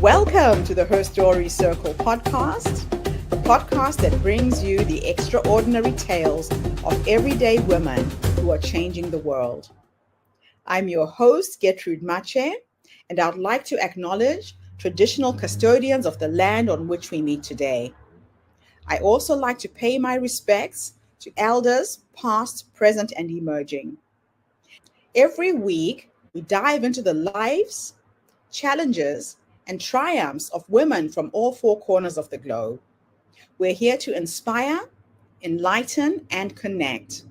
Welcome to the Her Story Circle podcast, the podcast that brings you the extraordinary tales of everyday women who are changing the world. I'm your host, Gertrude Mache, and I'd like to acknowledge traditional custodians of the land on which we meet today. I also like to pay my respects to elders, past, present, and emerging. Every week, we dive into the lives, challenges, and triumphs of women from all four corners of the globe. We're here to inspire, enlighten, and connect,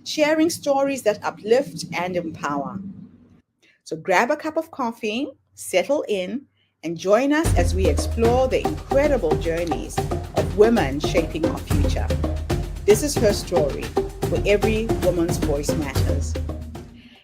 sharing stories that uplift and empower. So grab a cup of coffee, settle in, and join us as we explore the incredible journeys of women shaping our future. This is Her Story, where every woman's voice matters.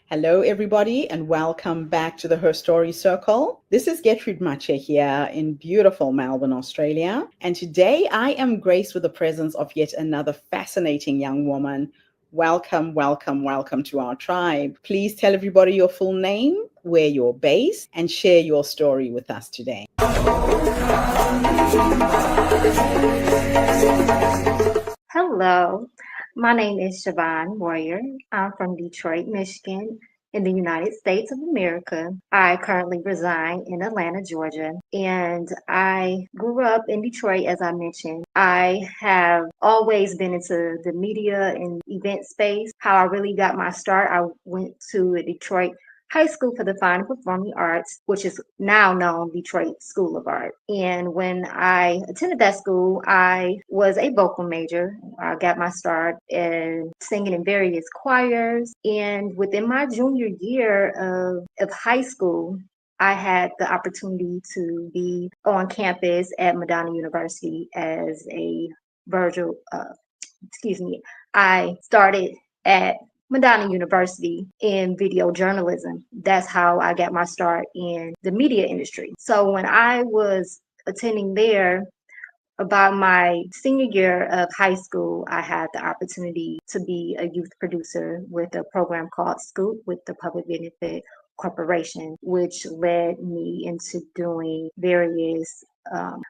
Hello, everybody, and welcome back to the Her Story Circle. This is Gertrude Mache here in beautiful Melbourne, Australia. And today I am graced with the presence of yet another fascinating young woman. Welcome, welcome, welcome to our tribe. Please tell everybody your full name, where you're based, and share your story with us today. Hello, my name is Shavonne Moorer. I'm from Detroit, Michigan, in the United States of America. I currently reside in Atlanta, Georgia, and I grew up in Detroit, as I mentioned. I have always been into the media and event space. How I really got my start, I went to Detroit High School for the Fine and Performing Arts, which is now known Detroit School of Art. And when I attended that school, I was a vocal major. I got my start in singing in various choirs. And within my junior year of high school, I had the opportunity to be on campus at Madonna University as a virtual, I started at Madonna University in video journalism. That's how I got my start in the media industry. So when I was attending there, about my senior year of high school, I had the opportunity to be a youth producer with a program called Scoop with the Public Benefit Corporation, which led me into doing various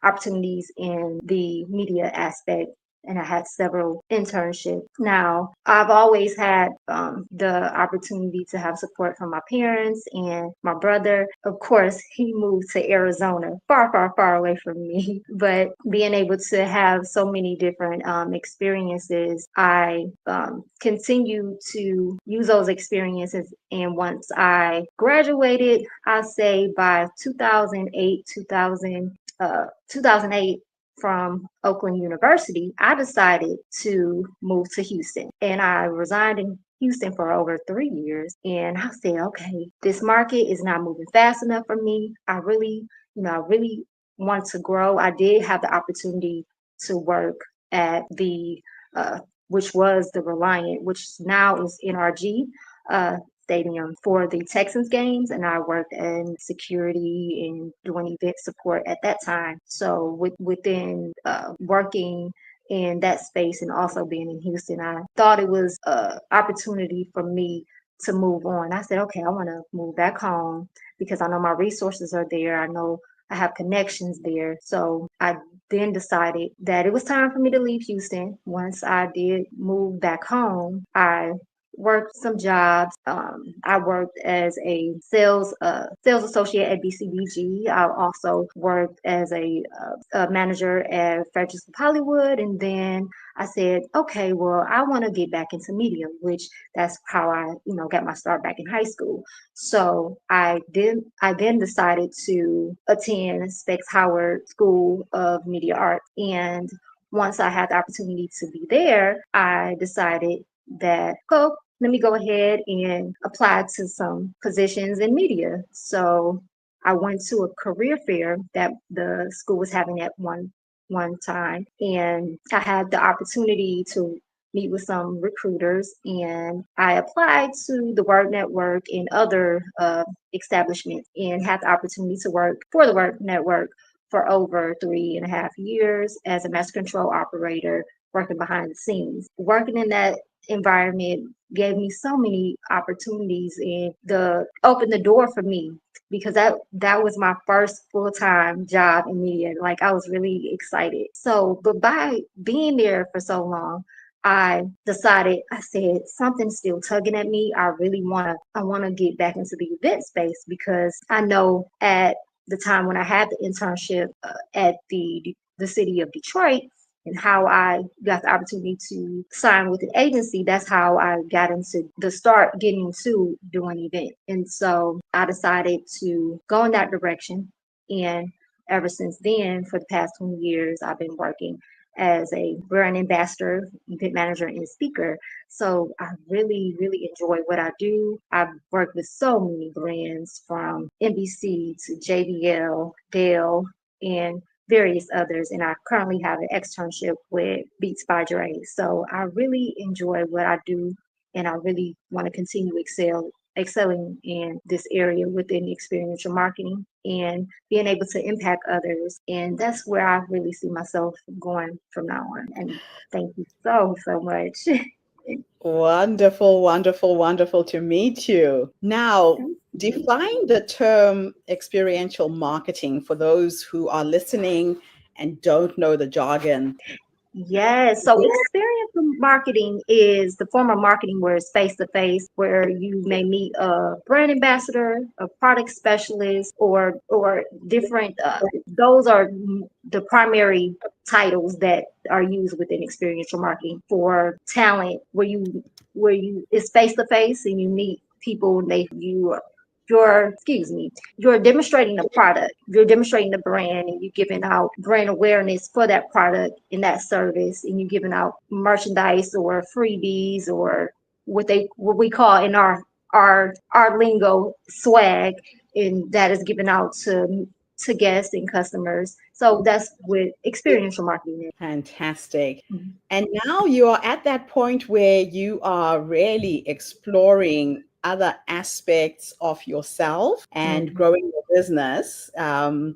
opportunities in the media aspect, and I had several internships. Now, I've always had the opportunity to have support from my parents and my brother. Of course, he moved to Arizona, far, far, far away from me. But being able to have so many different experiences, I continue to use those experiences. And once I graduated, I say by 2008 from Oakland University, I decided to move to Houston. And I resigned in Houston for over 3 years. And I said, okay, this market is not moving fast enough for me. I really want to grow. I did have the opportunity to work at which was the Reliant, which now is NRG. Stadium for the Texans games, and I worked in security and doing event support at that time. So within working in that space and also being in Houston, I thought it was an opportunity for me to move on. I said, okay, I want to move back home because I know my resources are there. I know I have connections there. So I then decided that it was time for me to leave Houston. Once I did move back home, I worked some jobs. I worked as a sales associate at BCBG. I also worked as a manager at Frederick's of Hollywood, and then I said, okay, well, I want to get back into media, which that's how I, got my start back in high school. So I then decided to attend Specs Howard School of Media Arts, and once I had the opportunity to be there, I decided that let me go ahead and apply to some positions in media. So I went to a career fair that the school was having at one time, and I had the opportunity to meet with some recruiters, and I applied to the Word Network and other establishments and had the opportunity to work for the Word Network for over 3.5 years as a master control operator, working behind the scenes. Working in that environment gave me so many opportunities and opened the door for me because that was my first full-time job in media. Like I was really excited. So, but by being there for so long, I decided, I said, something's still tugging at me. I want to get back into the event space because I know at the time when I had the internship at the city of Detroit, and how I got the opportunity to sign with an agency, that's how I got into the start getting into doing events. And so I decided to go in that direction. And ever since then, for the past 20 years, I've been working as a brand ambassador, event manager, and speaker. So I really, really enjoy what I do. I've worked with so many brands from NBC to JBL, Dell, and various others. And I currently have an externship with Beats by Dre. So I really enjoy what I do, and I really want to continue excelling in this area within experiential marketing and being able to impact others. And that's where I really see myself going from now on. And thank you so, so much. Wonderful, wonderful, wonderful to meet you. Now, define the term experiential marketing for those who are listening and don't know the jargon. Yes. So experiential marketing is the form of marketing where it's face to face, where you may meet a brand ambassador, a product specialist, or different. Those are the primary titles that are used within experiential marketing for talent, where you it's face to face and you meet people. And you're demonstrating a product, you're demonstrating the brand, and you're giving out brand awareness for that product and that service, and you're giving out merchandise or freebies or what we call in our lingo swag, and that is given out to guests and customers. So that's what experiential marketing is. Fantastic. Mhm. And now you are at that point where you are really exploring other aspects of yourself and Mhm. growing your business.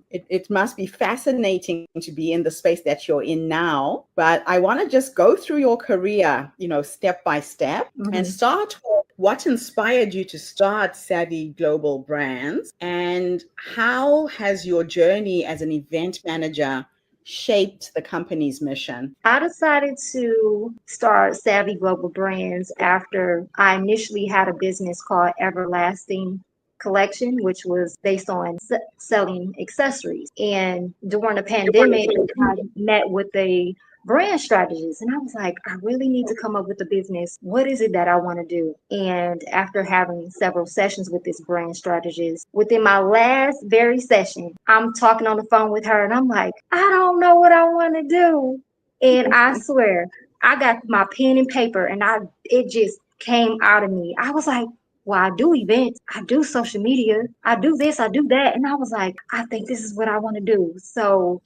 It must be fascinating to be in the space that you're in now. But I want to just go through your career, step by step and Mhm. start with what inspired you to start Savvy Global Brands and how has your journey as an event manager shaped the company's mission? I decided to start Savvy Global Brands after I initially had a business called Everlasting Collection, which was based on selling accessories. And during the pandemic, I met with a brand strategist and I was like, I really need to come up with a business. What is it that I want to do? And after having several sessions with this brand strategist, within my last very session, I'm talking on the phone with her and I'm like, I don't know what I want to do. And I swear, I got my pen and paper and it just came out of me. I was like, well, I do events, I do social media, I do this, I do that. And I was like, I think this is what I want to do. So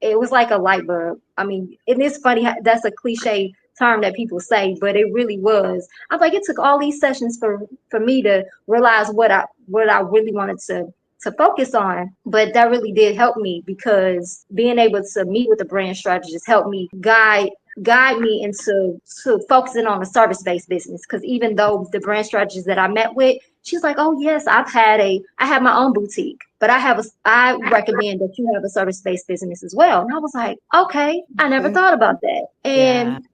it was like a light bulb. I mean, and it's funny, that's a cliche term that people say, but it really was. I'm like, it took all these sessions for me to realize what I really wanted to focus on. But that really did help me because being able to meet with a brand strategist helped me guide me into to focusing on a service-based business. Because even though the brand strategist that I met with, she's like, oh yes, I have my own boutique, but I recommend that you have a service-based business as well. And I was like, okay, I never Okay. thought about that. Yeah. And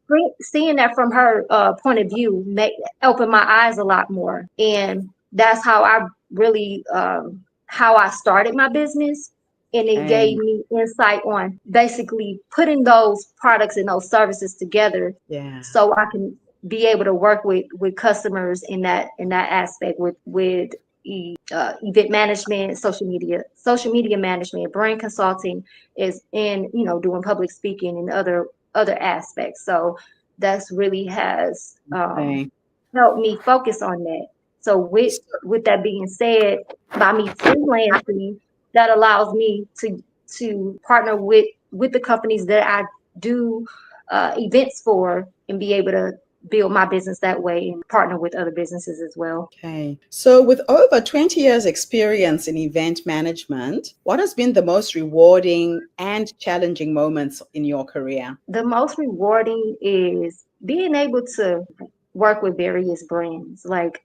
seeing that from her point of view opened my eyes a lot more. And that's how I really how I started my business. And it Okay. gave me insight on basically putting those products and those services together Yeah. so I can be able to work with customers in that aspect with event management, social media management, brand consulting is in, doing public speaking and other aspects. So that's really has Okay. helped me focus on that. So with that being said, by me freelancing, that allows me to partner with the companies that I do events for and be able to build my business that way and partner with other businesses as well. Okay. So, with over 20 years' experience in event management, what has been the most rewarding and challenging moments in your career? The most rewarding is being able to work with various brands. Like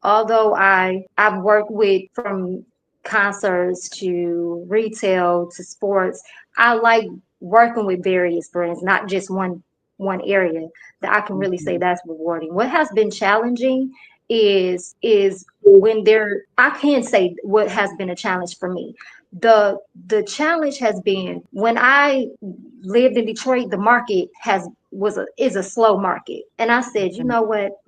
although I've worked with from concerts to retail to sports, I like working with various brands, not just one area that I can really say Mhm. that's rewarding. What has been challenging is when there I can say what has been a challenge for me. The challenge has been when I lived in Detroit, the market has was a is a slow market. And I said, you Okay. know what,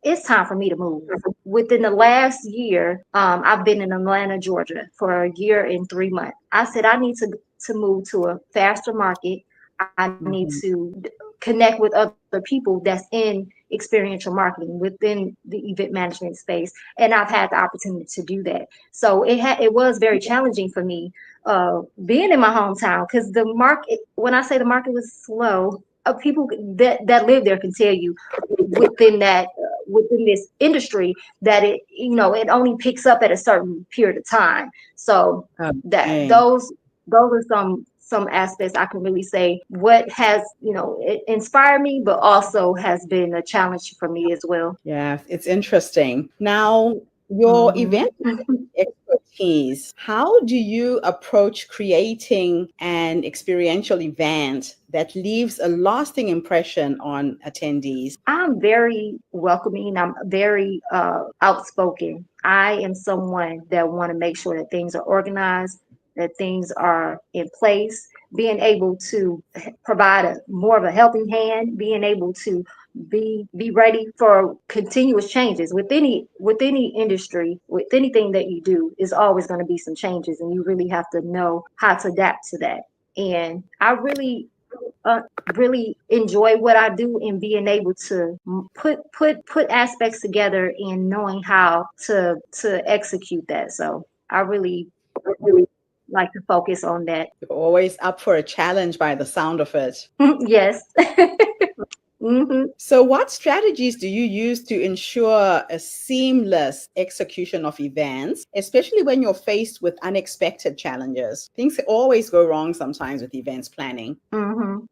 it's time for me to move. Within the last year, I've been in Atlanta, Georgia for a year and 3 months. I said I need to move to a faster market. I need Mhm. to connect with other people that's in experiential marketing within the event management space, and I've had the opportunity to do that. So it was very challenging for me being in my hometown because the market, when I say the market was slow, people that live there can tell you within within this industry that it only picks up at a certain period of time. So that Okay. those are some aspects I can really say what has it inspired me, but also has been a challenge for me as well. Yeah, it's interesting. Now, your Hmm. event expertise, how do you approach creating an experiential event that leaves a lasting impression on attendees? I'm very welcoming. I'm very outspoken. I am someone that want to make sure that things are organized, that things are in place. Being able to provide a more of a helping hand, being able to be ready for continuous changes with any industry, with anything that you do, is always going to be some changes, and you really have to know how to adapt to that. And I uh, really enjoy what I do and being able to put aspects together and knowing how to execute that. So I really like to focus on that. You're always up for a challenge by the sound of it. Yes. Hmm. So, what strategies do you use to ensure a seamless execution of events, especially when you're faced with unexpected challenges? Things always go wrong sometimes with events planning. Hmm.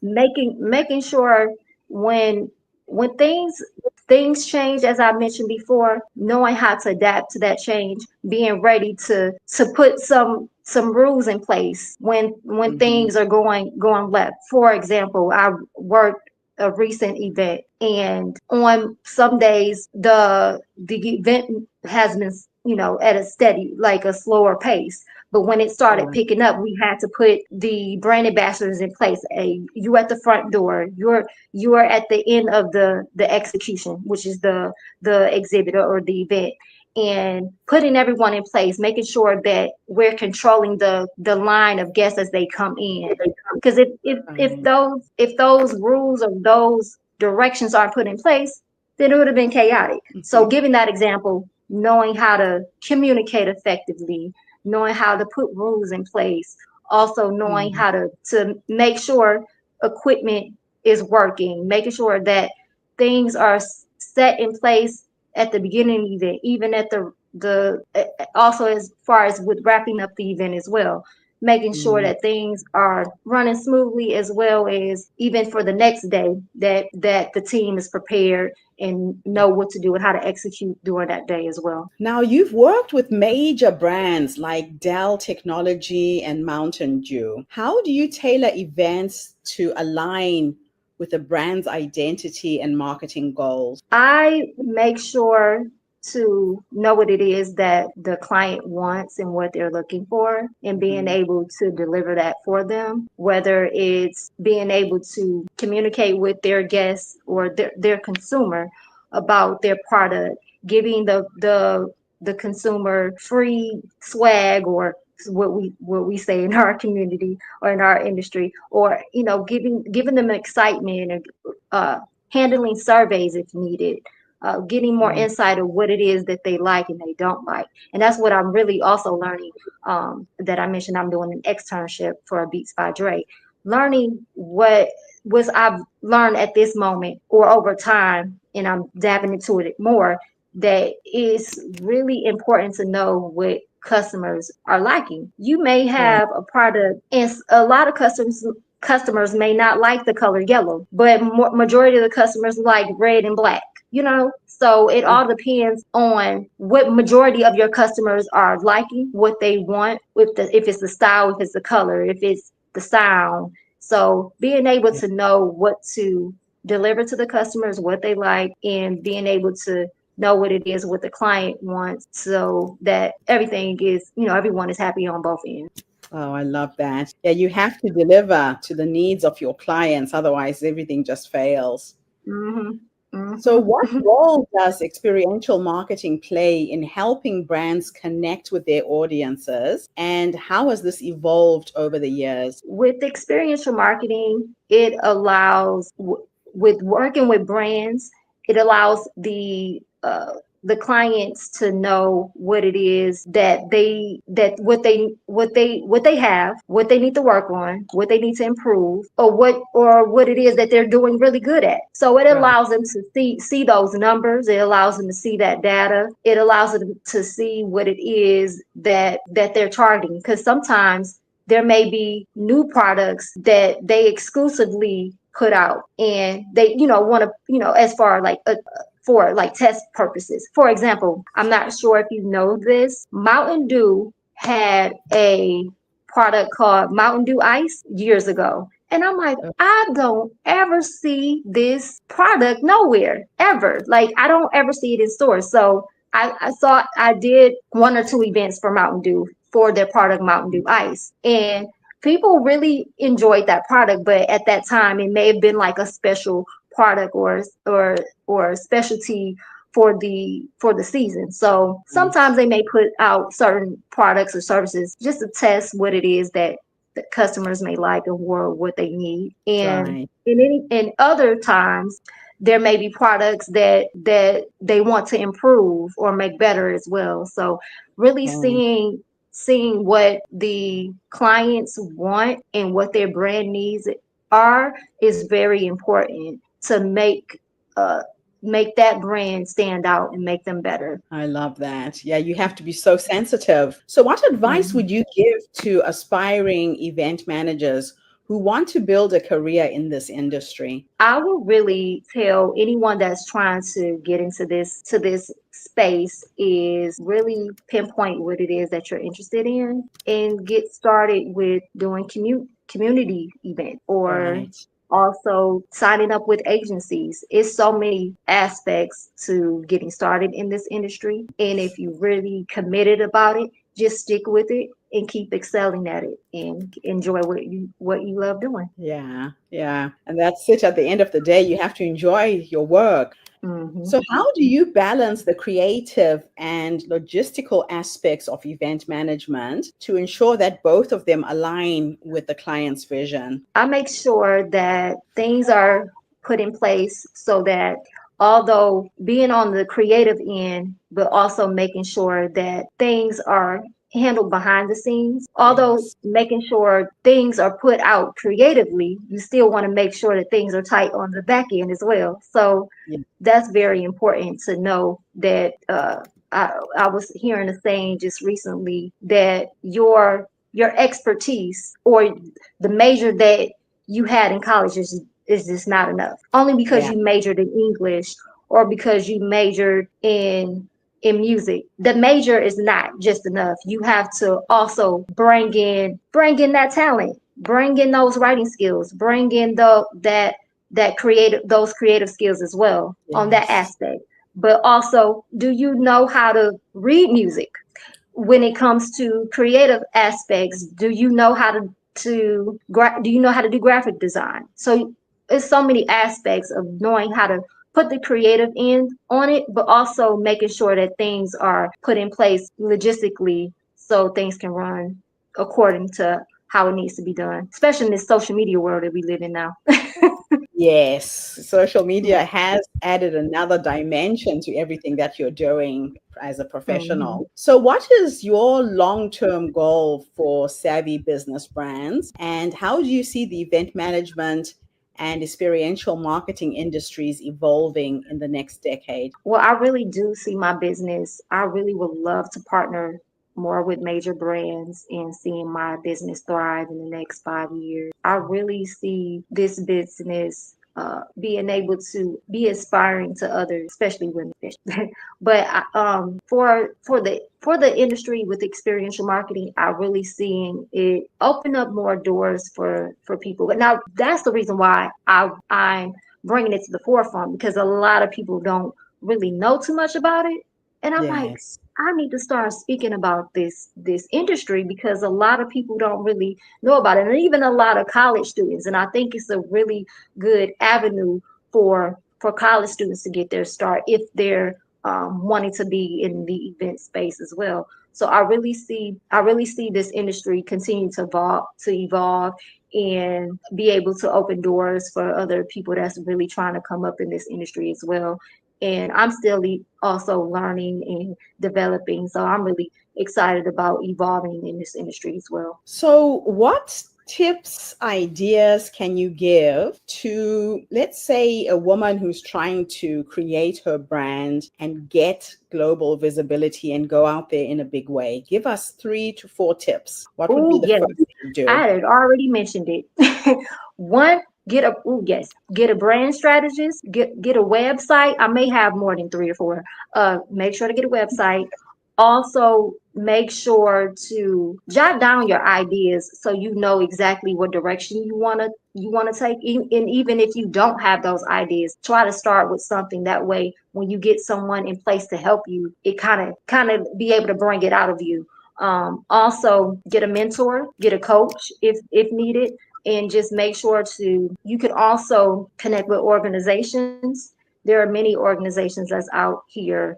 Making sure when when things change, as I mentioned before, knowing how to adapt to that change, being ready to put some rules in place when Mhm. things are going left. For example, I worked a recent event, and on some days the event has been at a steady, like a slower pace, but when it started Right. picking up, we had to put the brand ambassadors in place. You at the front door, you're at the end of the execution, which is the exhibitor or the event, and putting everyone in place, making sure that we're controlling the line of guests as they come in. Because Right. if those rules or those directions aren't put in place, then it would have been chaotic. So Mhm. giving that example, knowing how to communicate effectively, knowing how to put rules in place, also knowing Mhm. how to make sure equipment is working, making sure that things are set in place at the beginning of the event, even at the also as far as with wrapping up the event as well, making sure Mhm. that things are running smoothly, as well as even for the next day that the team is prepared and know what to do and how to execute during that day as well. Now, you've worked with major brands like Dell Technology and Mountain Dew. How do you tailor events to align with the brand's identity and marketing goals? I make sure to know what it is that the client wants and what they're looking for, and being Mhm. able to deliver that for them, whether it's being able to communicate with their guests or their consumer about their product, giving the consumer free swag, or what we say in our community or in our industry, or giving them excitement, and handling surveys if needed, getting more Mhm. insight of what it is that they like and they don't like. And that's what I'm really also learning. That I mentioned, I'm doing an externship for Beats by Dre, learning what was I've learned at this moment or over time, and I'm dabbing into it more. That is really important to know what customers are liking. You may Right. have a product, and a lot of customers customers may not like the color yellow, but majority of the customers like red and black, you know? So it all depends on what majority of your customers are liking, what they want, if it's the style, if it's the color, if it's the sound. So being able to know what to deliver to the customers, what they like, and being able to know what it is, what the client wants, so that everything is, everyone is happy on both ends. Oh, I love that. Yeah, you have to deliver to the needs of your clients, otherwise everything just fails. Hmm. So, Hmm. what role does experiential marketing play in helping brands connect with their audiences, and how has this evolved over the years? With experiential marketing, it allows, with working with brands, it allows the clients to know what it is what they have, what they need to work on, what they need to improve, or what it is that they're doing really good at. So it Right. allows them to see those numbers. It allows them to see that data. It allows them to see what it is that they're targeting. Because sometimes there may be new products that they exclusively put out, and they want to, as far like for like test purposes. For example, I'm not sure if you know this, Mountain Dew had a product called Mountain Dew Ice years ago. And I'm like, I don't ever see this product nowhere ever. Like, I don't ever see it in stores. So I thought I did one or two events for Mountain Dew for their product Mountain Dew Ice. And people really enjoyed that product, but at that time it may have been like a special product or specialty for the season. So Right. sometimes they may put out certain products or services just to test what it is that the customers may like or what they need. And Right. in other times there may be products that they want to improve or make better as well. So really Right. seeing what the clients want and what their brand needs are is very important to uh, make that brand stand out and make them better. I love that. Yeah, you have to be so sensitive. So, what advice Mhm. would you give to aspiring event managers who want to build a career in this industry? I would really tell anyone that's trying to get into this space is really pinpoint what it is that you're interested in and get started with doing community event or Right. also signing up with agencies. It's so many aspects to getting started in this industry. And if you really committed about it, just stick with it and keep excelling at it and enjoy what you love doing. Yeah. Yeah. And that's it. At the end of the day, you have to enjoy your work. Hmm. So, how do you balance the creative and logistical aspects of event management to ensure that both of them align with the client's vision? I make sure that things are put in place so that although being on the creative end, but also making sure that things are handled behind the scenes, although Yes. making sure things are put out creatively, you still want to make sure that things are tight on the back end as well. So Yeah. that's very important to know that I was hearing a saying just recently that your expertise or the major that you had in college is just not enough. Only because Yeah. you majored in English or because you majored in music. The major is not just enough. You have to also bring in that talent, bring in those writing skills, bring in those creative skills as well on that Yes. aspect. But also, do you know how to read music? When it comes to creative aspects, do you know how do you know how to do graphic design? So it's so many aspects of knowing how to put the creative end on it, but also making sure that things are put in place logistically so things can run according to how it needs to be done, especially in this social media world that we live in now. Yes, social media has added another dimension to everything that you're doing as a Mhm. professional. So, what is your long term goal for savvy business brands, and how do you see the event management and experiential marketing industries evolving in the next decade? Well, I really do see my business. I really would love to partner more with major brands and seeing my business thrive in the next 5 years. I really see this business being able to be inspiring to others, especially women. But for the industry with experiential marketing, I really seeing it open up more doors for people. But now that's the reason why I'm bringing it to the forefront, because a lot of people don't really know too much about it, and I'm like, Yes. I need to start speaking about this industry because a lot of people don't really know about it, and even a lot of college students. And I think it's a really good avenue for college students to get their start if they're wanting to be in the event space as well. So I really see this industry continue to evolve and be able to open doors for other people that's really trying to come up in this industry as well. And I'm still also learning and developing, so I'm really excited about evolving in this industry as well. So, what tips, ideas can you give to, let's say, a woman who's trying to create her brand and get global visibility and go out there in a big way? Give us 3 to 4 tips. What would be Oh the yes, first thing you do? I had already mentioned it. One, get a brand strategist, get a website. I may have more than 3 or 4. Make sure to get a website. Also, make sure to jot down your ideas so you know exactly what direction you want to take. And even if you don't have those ideas, try to start with something. That way, when you get someone in place to help you, it kind of be able to bring it out of you. Also, get a mentor, get a coach if needed, and just make sure to. You can also connect with organizations. There are many organizations that's out here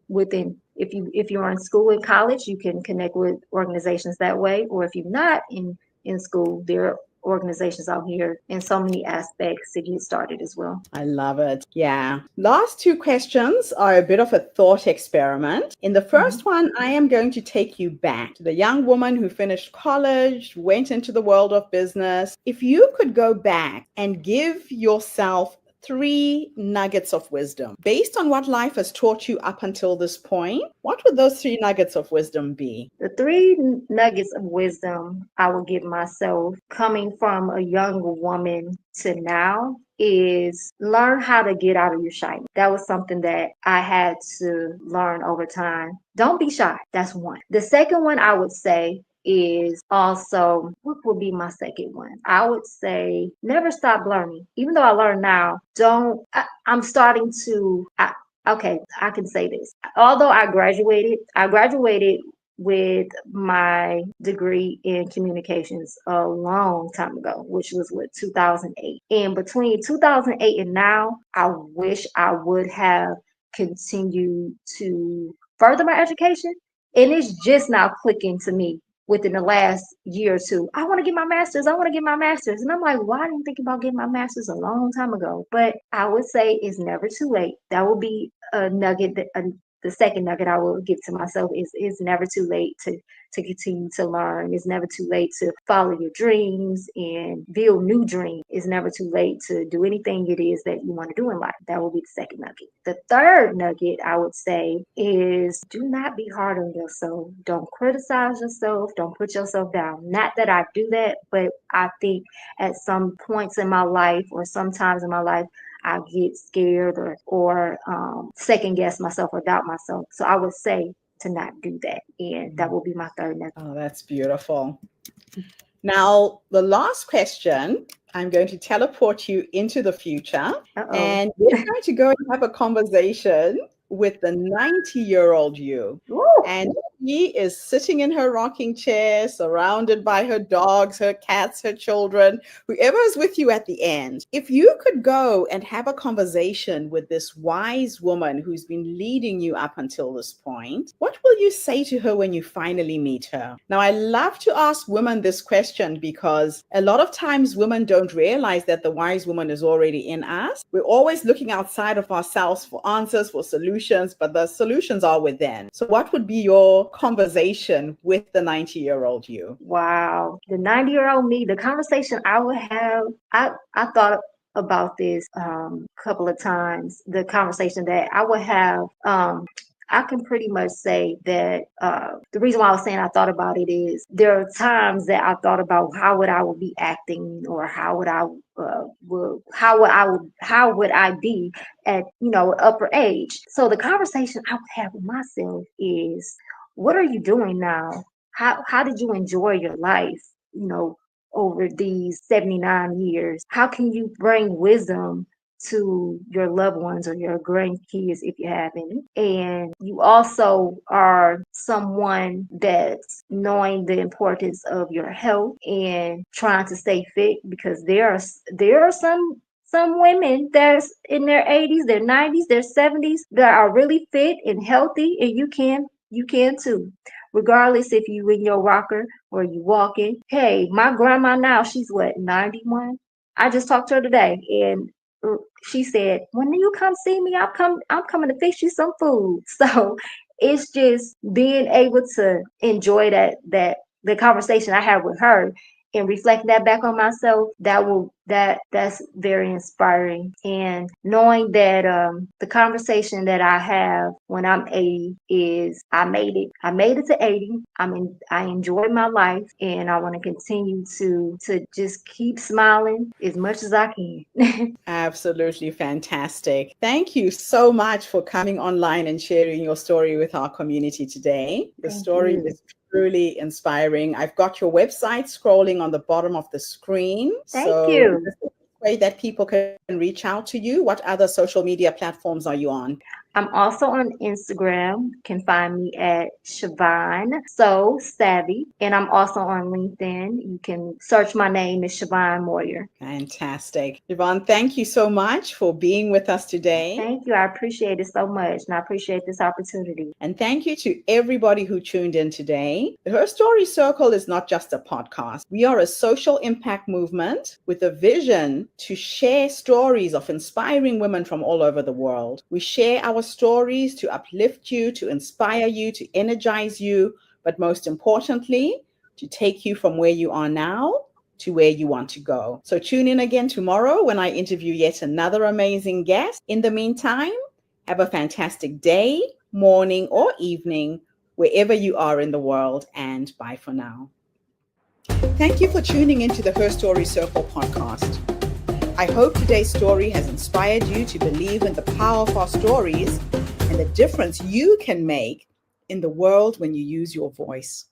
within. If you're in school and college, you can connect with organizations that way. Or if you're not in school, there are organizations out here in so many aspects to get started as well. I love it. Yeah. Last 2 questions are a bit of a thought experiment. In the Mhm. first one, I am going to take you back to the young woman who finished college, went into the world of business. If you could go back and give yourself 3 nuggets of wisdom based on what life has taught you up until this point, what would those 3 nuggets of wisdom be? The three nuggets of wisdom I would give myself coming from a young woman to now is learn how to get out of your shyness. That was something that I had to learn over time. Don't be shy. That's one. The second one I would say is also, what would be my second one? I would say never stop learning. Even though I learn now, I'm starting to, okay, I can say this. Although I graduated with my degree in communications a long time ago, which was 2008. And between 2008 and now, I wish I would have continued to further my education. And it's just now clicking to me within the last year or two. I want to get my master's. I want to get my master's. And I'm like, why didn't I think about getting my master's a long time ago? But I would say it's never too late. That would be a nugget, the second nugget I will give to myself is it's never too late to continue to learn. It's never too late to follow your dreams and build new dreams. It's never too late to do anything it is that you want to do in life. That will be the second nugget. The third nugget I would say is do not be hard on yourself. Don't criticize yourself. Don't put yourself down. Not that I do that, but I think at some points in my life or sometimes in my life, I get scared or second guess myself or doubt myself. So I would say to not do that. And that will be my third nugget. Oh, that's beautiful. Now, the last question, I'm going to teleport you into the future, Uh-oh. and we're going to go and have a conversation with the 90-year-old you. Woo! And she is sitting in her rocking chair, surrounded by her dogs, her cats, her children, whoever is with you at the end. If you could go and have a conversation with this wise woman who's been leading you up until this point, what will you say to her when you finally meet her? Now, I love to ask women this question because a lot of times women don't realize that the wise woman is already in us. We're always looking outside of ourselves for answers, for solutions, but the solutions are within. So what would be your conversation with the 90-year-old you? Wow. The 90-year-old me, the conversation I would have, I thought about this a couple of times. The conversation that I would have, I can pretty much say that the reason why I was saying I thought about it is there are times that I thought about how would I would be acting, or how would I how would I be at upper age. So the conversation I would have with myself is, what are you doing now? How did you enjoy your life? Over these 79 years, how can you bring wisdom to your loved ones or your grandkids if you have any? And you also are someone that's knowing the importance of your health and trying to stay fit, because there are some women that's in their 80s, their 90s, their 70s that are really fit and healthy, and you can too. Regardless if you in your rocker or you walking. Hey, my grandma now, she's what, 91? I just talked to her today, and she said, "When you come see me, I'm coming to fix you some food." So it's just being able to enjoy that the conversation I had with her and reflect that back on myself. That's very inspiring. And knowing that the conversation that I have when I'm 80 is, I made it to 80. I enjoyed my life, and I want to continue to just keep smiling as much as I can. Absolutely fantastic. Thank you so much for coming online and sharing your story with our community today. Your Thank story you. is truly inspiring. I've got your website scrolling on the bottom of the screen. Thank So, you. is there a way that people can reach out to you? What other social media platforms are you on? I'm also on Instagram. You can find me at Shavonne So Savvy. And I'm also on LinkedIn. You can search my name as Shavonne Moorer. Fantastic. Yvonne, thank you so much for being with us today. Thank you. I appreciate it so much. And I appreciate this opportunity. And thank you to everybody who tuned in today. The Her Story Circle is not just a podcast. We are a social impact movement with a vision to share stories of inspiring women from all over the world. We share our stories to uplift you, to inspire you, to energize you, but most importantly, to take you from where you are now to where you want to go. So tune in again tomorrow when I interview yet another amazing guest. In the meantime, have a fantastic day, morning, or evening, wherever you are in the world, and bye for now. Thank you for tuning into the Her Story Circle podcast. I hope today's story has inspired you to believe in the power of our stories and the difference you can make in the world when you use your voice.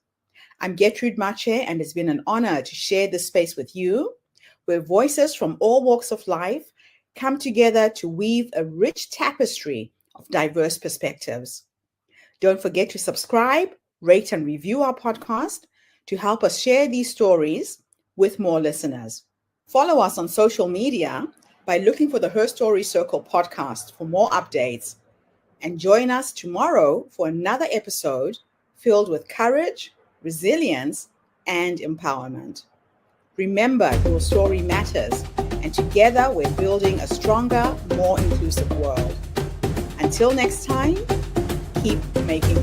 I'm Gertrude Mache, and it's been an honor to share this space with you, where voices from all walks of life come together to weave a rich tapestry of diverse perspectives. Don't forget to subscribe, rate, and review our podcast to help us share these stories with more listeners. Follow us on social media by looking for the Her Story Circle podcast for more updates, and join us tomorrow for another episode filled with courage, resilience, and empowerment. Remember, your story matters, and together we're building a stronger, more inclusive world. Until next time, keep making